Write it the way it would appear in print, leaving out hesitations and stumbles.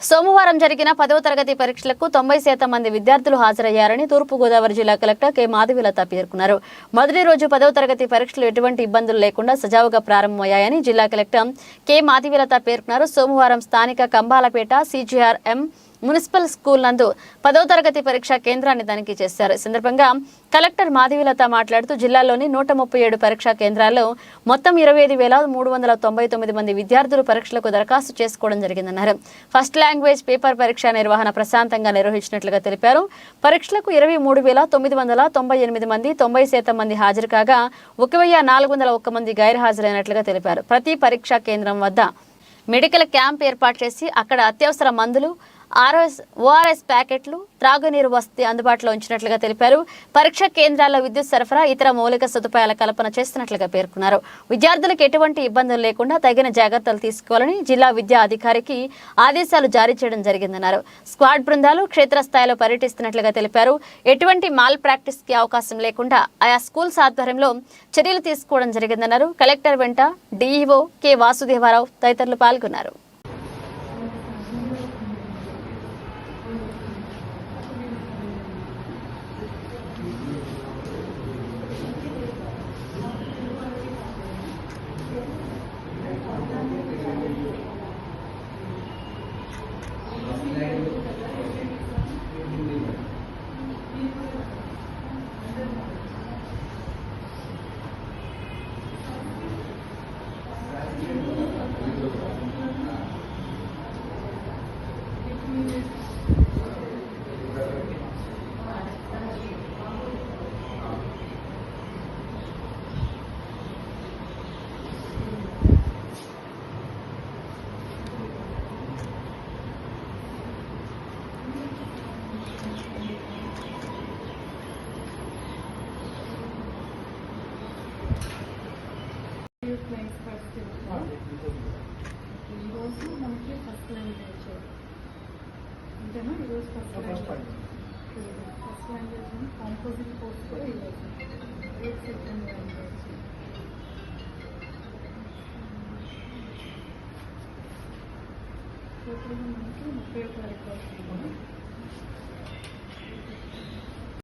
సోమవారం జరిగిన 10వ తరగతి పరీక్షలకు 90% మంది విద్యార్థులు హాజరయ్యారని తూర్పు గోదావరి జిల్లా కలెక్టర్ కె మాధవీలత పేర్కొన్నారు. మొదటి రోజు 10వ తరగతి పరీక్షలు ఎటువంటి ఇబ్బందులు లేకుండా సజావుగా ప్రారంభమయ్యాయని జిల్లా కలెక్టర్ కె మాధవీలత పేర్కొన్నారు. సోమవారం స్థానిక కంబాలపేట సిజిఆర్ఎం మున్సిపల్ స్కూల్ నందు 10వ తరగతి పరీక్షా కేంద్రాన్ని తనిఖీ చేశారు. ఈ సందర్భంగా కలెక్టర్ మాధవీలత మాట్లాడుతూ జిల్లాలోని 137 పరీక్షా కేంద్రాల్లో మొత్తం 25,399 మంది విద్యార్థులు పరీక్షలకు దరఖాస్తు చేసుకోవడం జరిగిందన్నారు. ఫస్ట్ లాంగ్వేజ్ పేపర్ పరీక్ష నిర్వహణ ప్రశాంతంగా నిర్వహించినట్లుగా తెలిపారు. పరీక్షలకు 23,998 మంది 90% మంది హాజరు కాగా 1,401 మంది గైర్హాజరైనట్లుగా తెలిపారు. ప్రతి పరీక్షా కేంద్రం వద్ద మెడికల్ క్యాంప్ ఏర్పాటు చేసి అక్కడ అత్యవసర మందులు, ఓఆర్ఎస్ ప్యాకెట్లు, త్రాగునీరు వసతి అందుబాటులో ఉంచినట్లుగా తెలిపారు. పరీక్షా కేంద్రాల్లో విద్యుత్ సరఫరా, ఇతర మౌలిక సదుపాయాల కల్పన చేస్తున్నట్లుగా పేర్కొన్నారు. విద్యార్థులకు ఎటువంటి ఇబ్బందులు లేకుండా తగిన జాగ్రత్తలు తీసుకోవాలని జిల్లా విద్యా అధికారికి ఆదేశాలు జారీ చేయడం జరిగిందన్నారు. స్క్వాడ్ బృందాలు క్షేత్రస్థాయిలో పర్యటిస్తున్నట్లుగా తెలిపారు. ఎటువంటి మాల్ ప్రాక్టీస్ కి అవకాశం లేకుండా ఆయా స్కూల్స్ ఆధ్వర్యంలో చర్యలు తీసుకోవడం జరిగిందన్నారు. కలెక్టర్ వెంట డిఈఓ కె వాసుదేవరావు తదితరులు పాల్గొన్నారు. ఈరోజు మనకి ఫస్ట్ లాంగ్వేజ్ అంతేనా? ఈరోజు ఫస్ట్ లాంగ్వేజ్ కాంపోజిట్ కోర్స్ కూడా ఈరోజు సెకండ్ లాంగ్వేజ్. టోటల్గా మనకి 31 తారీఖు వస్తుంది.